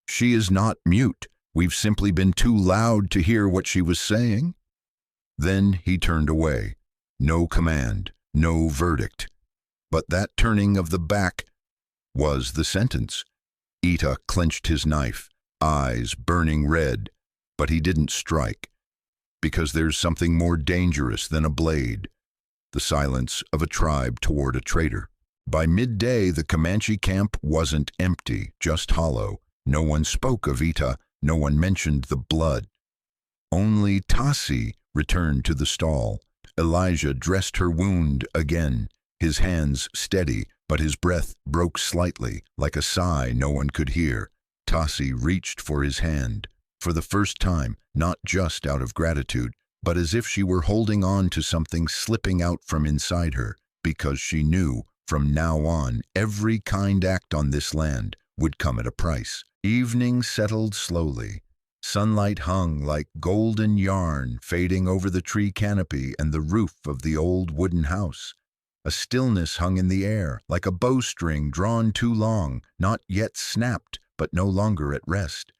Speaker 1: "She is not mute. We've simply been too loud to hear what she was saying." Then he turned away. No command, no verdict. But that turning of the back was the sentence. Ita clenched his knife, eyes burning red, but he didn't strike. Because there's something more dangerous than a blade. The silence of a tribe toward a traitor. By midday, the Comanche camp wasn't empty, just hollow. No one spoke of Ita, no one mentioned the blood. Only Tassi returned to the stall. Elijah dressed her wound again, his hands steady, but his breath broke slightly, like a sigh no one could hear. Tassi reached for his hand. For the first time, not just out of gratitude, but as if she were holding on to something slipping out from inside her, because she knew, from now on, every kind act on this land would come at a price. Evening settled slowly. Sunlight hung like golden yarn fading over the tree canopy and the roof of the old wooden house. A stillness hung in the air, like a bowstring drawn too long, not yet snapped, but no longer at rest.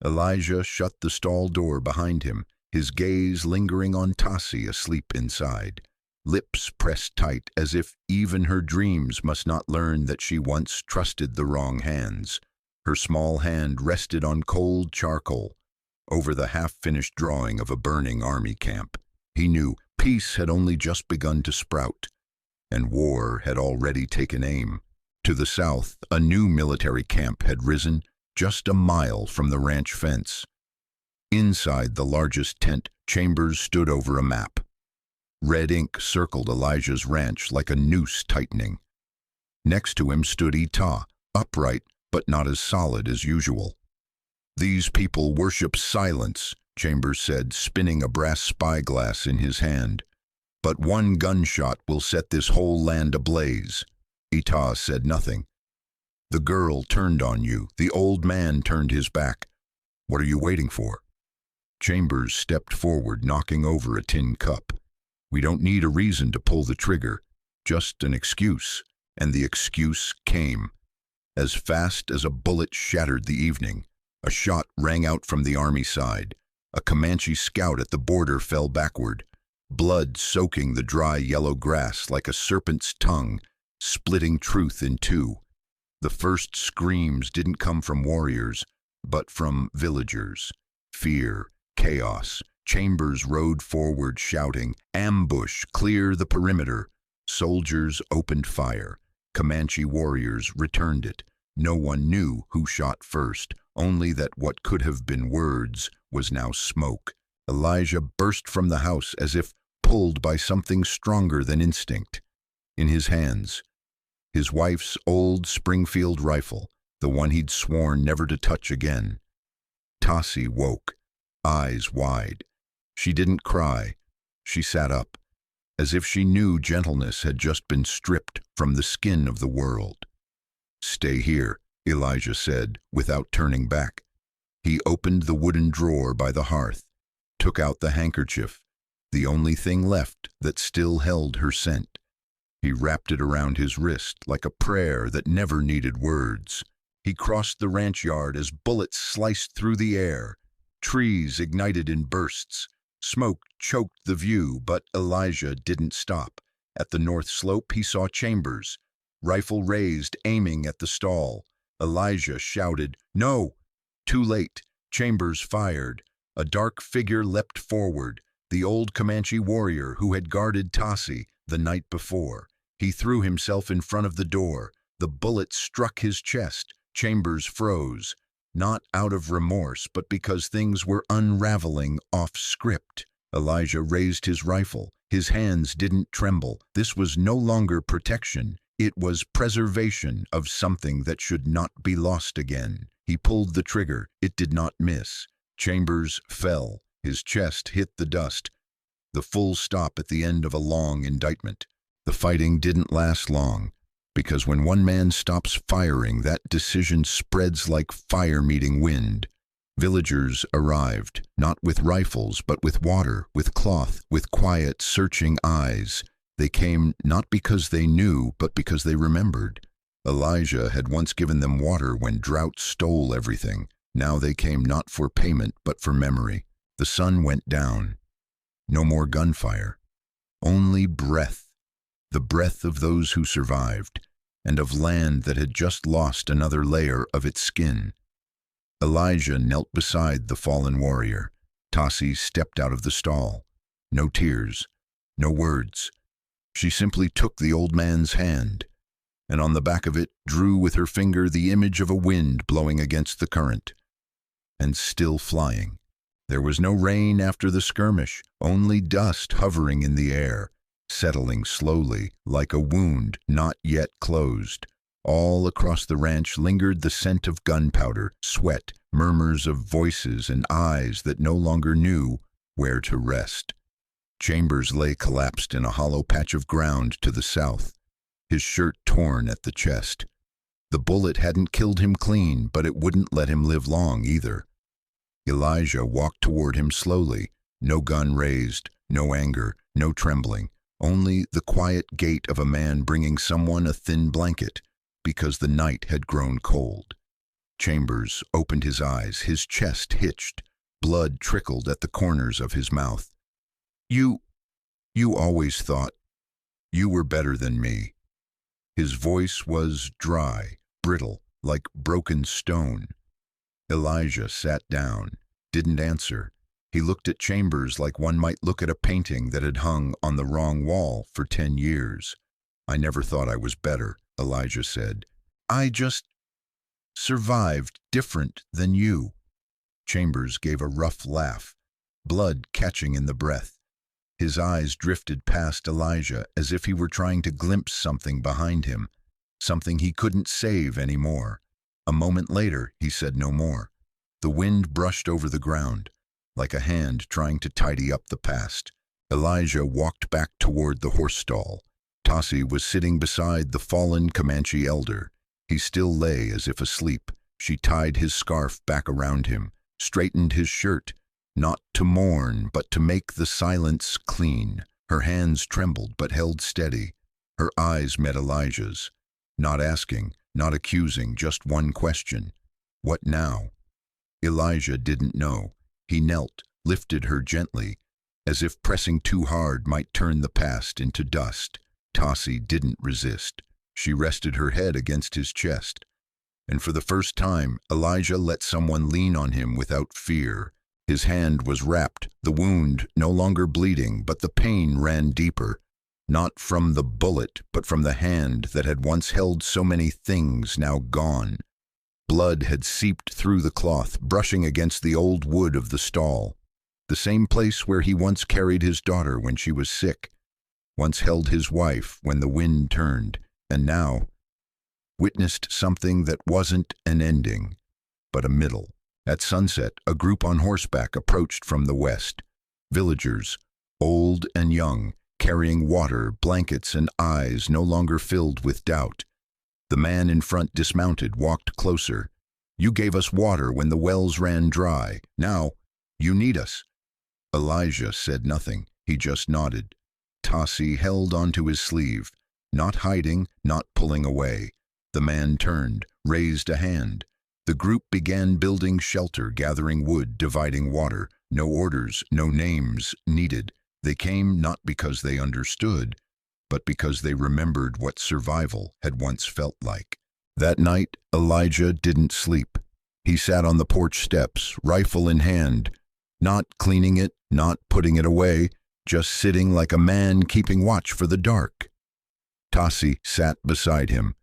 Speaker 1: Elijah shut the stall door behind him, his gaze lingering on Tassi asleep inside. Lips pressed tight as if even her dreams must not learn that she once trusted the wrong hands. Her small hand rested on cold charcoal, over the half-finished drawing of a burning army camp. He knew peace had only just begun to sprout, and war had already taken aim. To the south, a new military camp had risen, just a mile from the ranch fence. Inside the largest tent, Chambers stood over a map. Red ink circled Elijah's ranch like a noose tightening. Next to him stood Ita, upright but not as solid as usual. "These people worship silence," Chambers said, spinning a brass spyglass in his hand. "But one gunshot will set this whole land ablaze." Ita said nothing. "The girl turned on you. The old man turned his back. What are you waiting for?" Chambers stepped forward, knocking over a tin cup. "We don't need a reason to pull the trigger, just an excuse." And the excuse came. As fast as a bullet shattered the evening, a shot rang out from the army side. A Comanche scout at the border fell backward, blood soaking the dry yellow grass like a serpent's tongue, splitting truth in two. The first screams didn't come from warriors, but from villagers. Fear, chaos. Chambers rode forward shouting, "Ambush, clear the perimeter." Soldiers opened fire. Comanche warriors returned it. No one knew who shot first, only that what could have been words was now smoke. Elijah burst from the house as if pulled by something stronger than instinct. In his hands, his wife's old Springfield rifle, the one he'd sworn never to touch again. Tassi woke, eyes wide. She didn't cry. She sat up, as if she knew gentleness had just been stripped from the skin of the world. "Stay here," Elijah said, without turning back. He opened the wooden drawer by the hearth, took out the handkerchief, the only thing left that still held her scent. He wrapped it around his wrist like a prayer that never needed words. He crossed the ranch yard as bullets sliced through the air. Trees ignited in bursts. Smoke choked the view, but Elijah didn't stop. At the north slope, he saw Chambers, rifle raised, aiming at the stall. Elijah shouted, "No!" Too late. Chambers fired. A dark figure leapt forward, the old Comanche warrior who had guarded Tassi the night before. He threw himself in front of the door. The bullet struck his chest. Chambers froze, not out of remorse, but because things were unraveling off script. Elijah raised his rifle. His hands didn't tremble. This was no longer protection. It was preservation of something that should not be lost again. He pulled the trigger. It did not miss. Chambers fell. His chest hit the dust. The full stop at the end of a long indictment. The fighting didn't last long. Because when one man stops firing, that decision spreads like fire meeting wind. Villagers arrived, not with rifles, but with water, with cloth, with quiet, searching eyes. They came not because they knew, but because they remembered. Elijah had once given them water when drought stole everything. Now they came not for payment, but for memory. The sun went down. No more gunfire. Only breath. The breath of those who survived, and of land that had just lost another layer of its skin. Elijah knelt beside the fallen warrior. Tassi stepped out of the stall. No tears, no words. She simply took the old man's hand, and on the back of it drew with her finger the image of a wind blowing against the current, and still flying. There was no rain after the skirmish, only dust hovering in the air, settling slowly like a wound not yet closed. All across the ranch lingered the scent of gunpowder, sweat, murmurs of voices, and eyes that no longer knew where to rest. Chambers lay collapsed in a hollow patch of ground to the south, his shirt torn at the chest. The bullet hadn't killed him clean, but it wouldn't let him live long either. Elijah walked toward him slowly, no gun raised, no anger, no trembling, only the quiet gait of a man bringing someone a thin blanket, because the night had grown cold. Chambers opened his eyes, his chest hitched, blood trickled at the corners of his mouth. You always thought you were better than me." His voice was dry, brittle, like broken stone. Elijah sat down, didn't answer. He looked at Chambers like one might look at a painting that had hung on the wrong wall for 10 years. "I never thought I was better," Elijah said. "I just survived different than you." Chambers gave a rough laugh, blood catching in the breath. His eyes drifted past Elijah as if he were trying to glimpse something behind him, something he couldn't save anymore. A moment later, he said no more. The wind brushed over the ground, like a hand trying to tidy up the past. Elijah walked back toward the horse stall. Tassi was sitting beside the fallen Comanche elder. He still lay as if asleep. She tied his scarf back around him, straightened his shirt, not to mourn, but to make the silence clean. Her hands trembled but held steady. Her eyes met Elijah's, not asking, not accusing, just one question. What now? Elijah didn't know. He knelt, lifted her gently, as if pressing too hard might turn the past into dust. Tassi didn't resist. She rested her head against his chest. And for the first time, Elijah let someone lean on him without fear. His hand was wrapped, the wound no longer bleeding, but the pain ran deeper. Not from the bullet, but from the hand that had once held so many things now gone. Blood had seeped through the cloth, brushing against the old wood of the stall. The same place where he once carried his daughter when she was sick, once held his wife when the wind turned, and now witnessed something that wasn't an ending, but a middle. At sunset, a group on horseback approached from the west. Villagers, old and young, carrying water, blankets, and eyes no longer filled with doubt. The man in front dismounted, walked closer. "You gave us water when the wells ran dry. Now, you need us." Elijah said nothing. He just nodded. Tassi held onto his sleeve, not hiding, not pulling away. The man turned, raised a hand. The group began building shelter, gathering wood, dividing water. No orders, no names needed. They came not because they understood, but because they remembered what survival had once felt like. That night, Elijah didn't sleep. He sat on the porch steps, rifle in hand, not cleaning it, not putting it away, just sitting like a man keeping watch for the dark. Tassi sat beside him,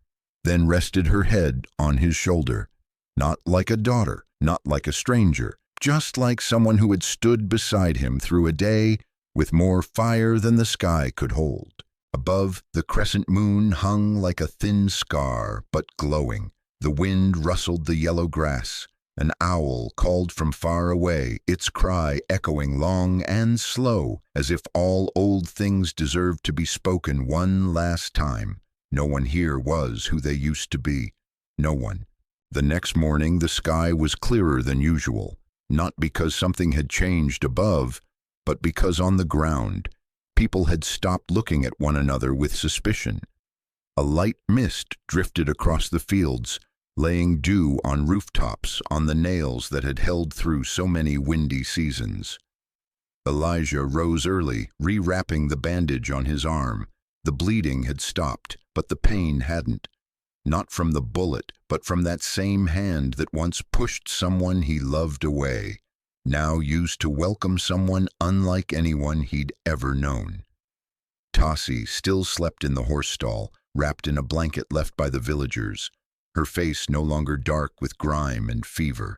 Speaker 1: then rested her head on his shoulder. Not like a daughter, not like a stranger, just like someone who had stood beside him through a day with more fire than the sky could hold. Above, the crescent moon hung like a thin scar, but glowing. The wind rustled the yellow grass. An owl called from far away, its cry echoing long and slow, as if all old things deserved to be spoken one last time. No one here was who they used to be. No one. The next morning, the sky was clearer than usual, not because something had changed above, but because on the ground, people had stopped looking at one another with suspicion. A light mist drifted across the fields, laying dew on rooftops, on the nails that had held through so many windy seasons. Elijah rose early, rewrapping the bandage on his arm. The bleeding had stopped, but the pain hadn't. Not from the bullet, but from that same hand that once pushed someone he loved away, now used to welcome someone unlike anyone he'd ever known. Tassie still slept in the horse stall, wrapped in a blanket left by the villagers, her face no longer dark with grime and fever.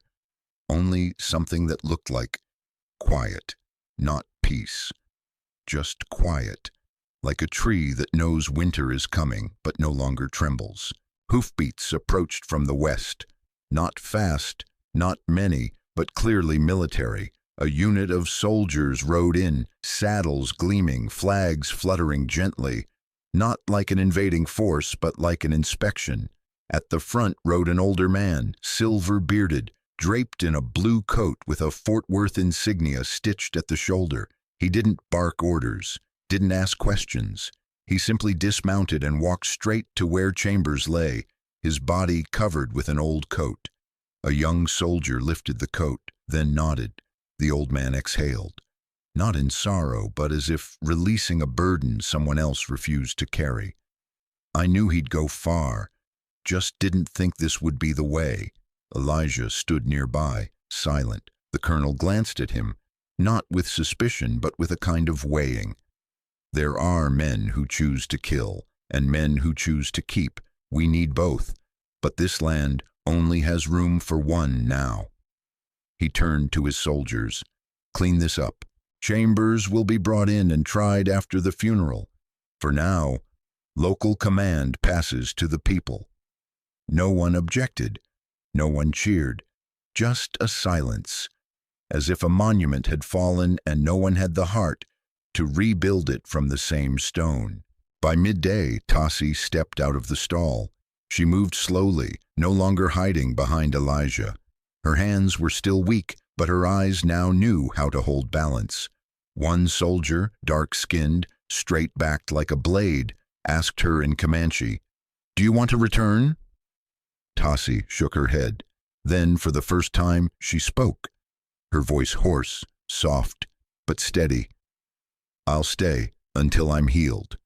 Speaker 1: Only something that looked like quiet, not peace. Just quiet, like a tree that knows winter is coming but no longer trembles. Hoofbeats approached from the west. Not fast, not many, but clearly military. A unit of soldiers rode in, saddles gleaming, flags fluttering gently. Not like an invading force, but like an inspection. At the front rode an older man, silver-bearded, draped in a blue coat with a Fort Worth insignia stitched at the shoulder. He didn't bark orders, didn't ask questions. He simply dismounted and walked straight to where Chambers lay, his body covered with an old coat. A young soldier lifted the coat, then nodded. The old man exhaled, not in sorrow, but as if releasing a burden someone else refused to carry. I knew he'd go far, just didn't think this would be the way. Elijah stood nearby, silent. The colonel glanced at him, not with suspicion, but with a kind of weighing. There are men who choose to kill, and men who choose to keep. We need both, but this land only has room for one now. He turned to his soldiers. Clean this up. Chambers will be brought in and tried after the funeral. For now, local command passes to the people. No one objected. No one cheered. Just a silence, as if a monument had fallen and no one had the heart to rebuild it from the same stone. By midday, Tassie stepped out of the stall. She moved slowly, no longer hiding behind Elijah. Her hands were still weak, but her eyes now knew how to hold balance. One soldier, dark-skinned, straight-backed like a blade, asked her in Comanche, "Do you want to return?" Tassie shook her head. Then, for the first time, she spoke, her voice hoarse, soft, but steady. "I'll stay until I'm healed."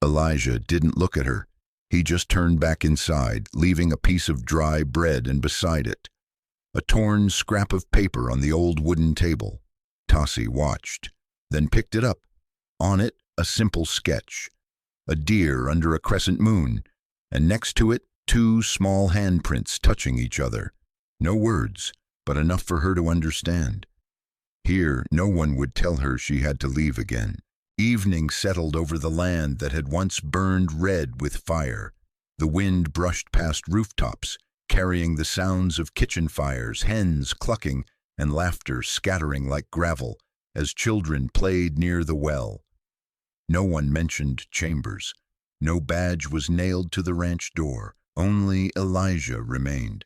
Speaker 1: Elijah didn't look at her. He just turned back inside, leaving a piece of dry bread and beside it a torn scrap of paper on the old wooden table. Tassie watched, then picked it up. On it, a simple sketch. A deer under a crescent moon, and next to it, two small handprints touching each other. No words, but enough for her to understand. Here, no one would tell her she had to leave again. Evening settled over the land that had once burned red with fire. The wind brushed past rooftops, carrying the sounds of kitchen fires, hens clucking, and laughter scattering like gravel as children played near the well. No one mentioned Chambers. No badge was nailed to the ranch door. Only Elijah remained,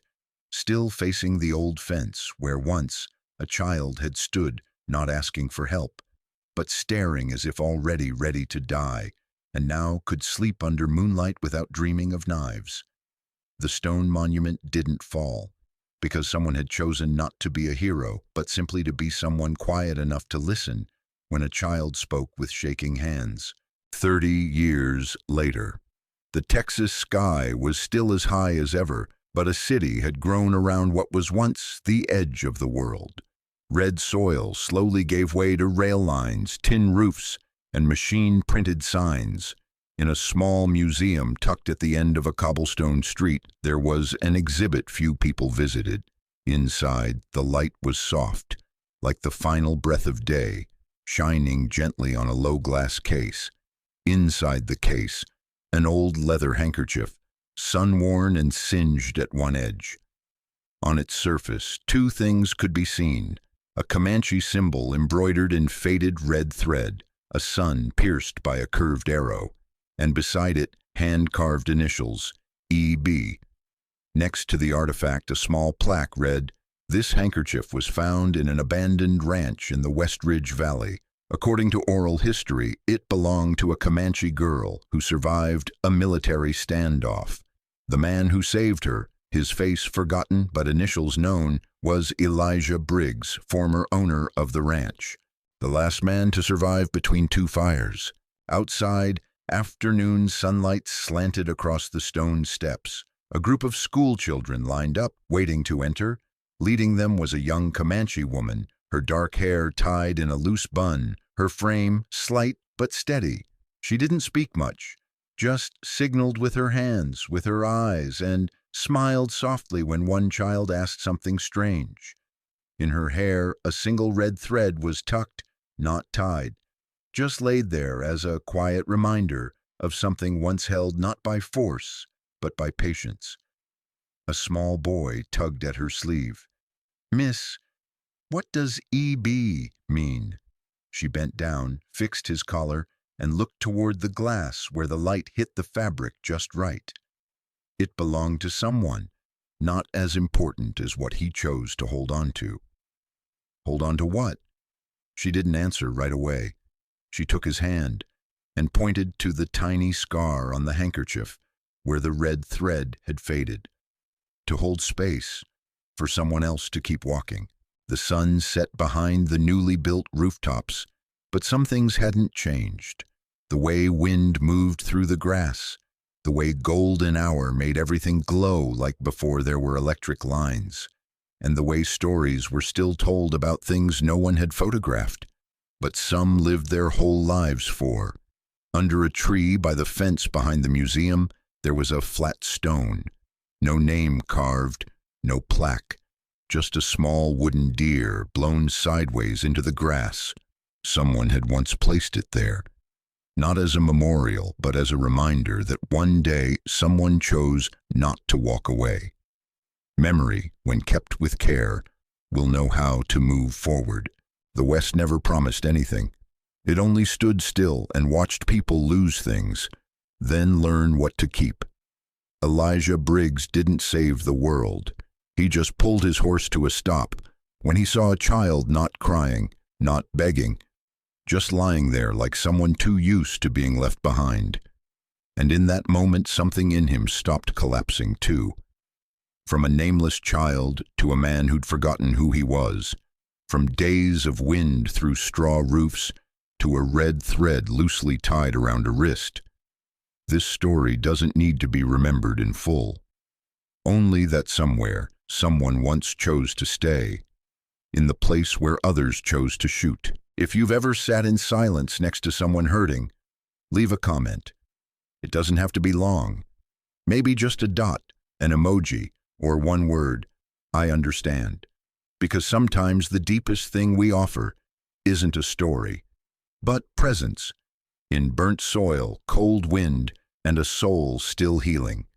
Speaker 1: still facing the old fence where once a child had stood, not asking for help, but staring as if already ready to die, and now could sleep under moonlight without dreaming of knives. The stone monument didn't fall, because someone had chosen not to be a hero, but simply to be someone quiet enough to listen when a child spoke with shaking hands. 30 years later, the Texas sky was still as high as ever, but a city had grown around what was once the edge of the world. Red soil slowly gave way to rail lines, tin roofs, and machine-printed signs. In a small museum tucked at the end of a cobblestone street, there was an exhibit few people visited. Inside, the light was soft, like the final breath of day, shining gently on a low-glass case. Inside the case, an old leather handkerchief, sun-worn and singed at one edge. On its surface, two things could be seen: a Comanche symbol embroidered in faded red thread, a sun pierced by a curved arrow, and beside it, hand-carved initials, EB. Next to the artifact, a small plaque read, "This handkerchief was found in an abandoned ranch in the West Ridge Valley. According to oral history, it belonged to a Comanche girl who survived a military standoff. The man who saved her, his face forgotten but initials known, was Elijah Briggs, former owner of the ranch. The last man to survive between two fires. Outside, afternoon sunlight slanted across the stone steps. A group of school children lined up, waiting to enter. Leading them was a young Comanche woman, her dark hair tied in a loose bun, her frame slight but steady. She didn't speak much, just signaled with her hands, with her eyes, and smiled softly when one child asked something strange. In her hair, a single red thread was tucked, not tied, just laid there as a quiet reminder of something once held not by force, but by patience. A small boy tugged at her sleeve. "Miss, what does EB mean?" She bent down, fixed his collar, and looked toward the glass where the light hit the fabric just right. It belonged to someone, not as important as what he chose to hold on to. Hold on to what? She didn't answer right away. She took his hand and pointed to the tiny scar on the handkerchief where the red thread had faded. To hold space, for someone else to keep walking. The sun set behind the newly built rooftops, but some things hadn't changed. The way wind moved through the grass, the way golden hour made everything glow like before there were electric lines, and the way stories were still told about things no one had photographed, but some lived their whole lives for. Under a tree by the fence behind the museum, there was a flat stone. No name carved, no plaque, just a small wooden deer blown sideways into the grass. Someone had once placed it there, not as a memorial, but as a reminder that one day someone chose not to walk away. Memory, when kept with care, will know how to move forward. The West never promised anything. It only stood still and watched people lose things, then learn what to keep. Elijah Briggs didn't save the world. He just pulled his horse to a stop when he saw a child not crying, not begging, just lying there like someone too used to being left behind. And in that moment, something in him stopped collapsing too. From a nameless child to a man who'd forgotten who he was, from days of wind through straw roofs to a red thread loosely tied around a wrist. This story doesn't need to be remembered in full. Only that somewhere, someone once chose to stay, in the place where others chose to shoot. If you've ever sat in silence next to someone hurting, leave a comment. It doesn't have to be long. Maybe just a dot, an emoji, or one word, "I understand." Because sometimes the deepest thing we offer isn't a story, but presence, in burnt soil, cold wind, and a soul still healing.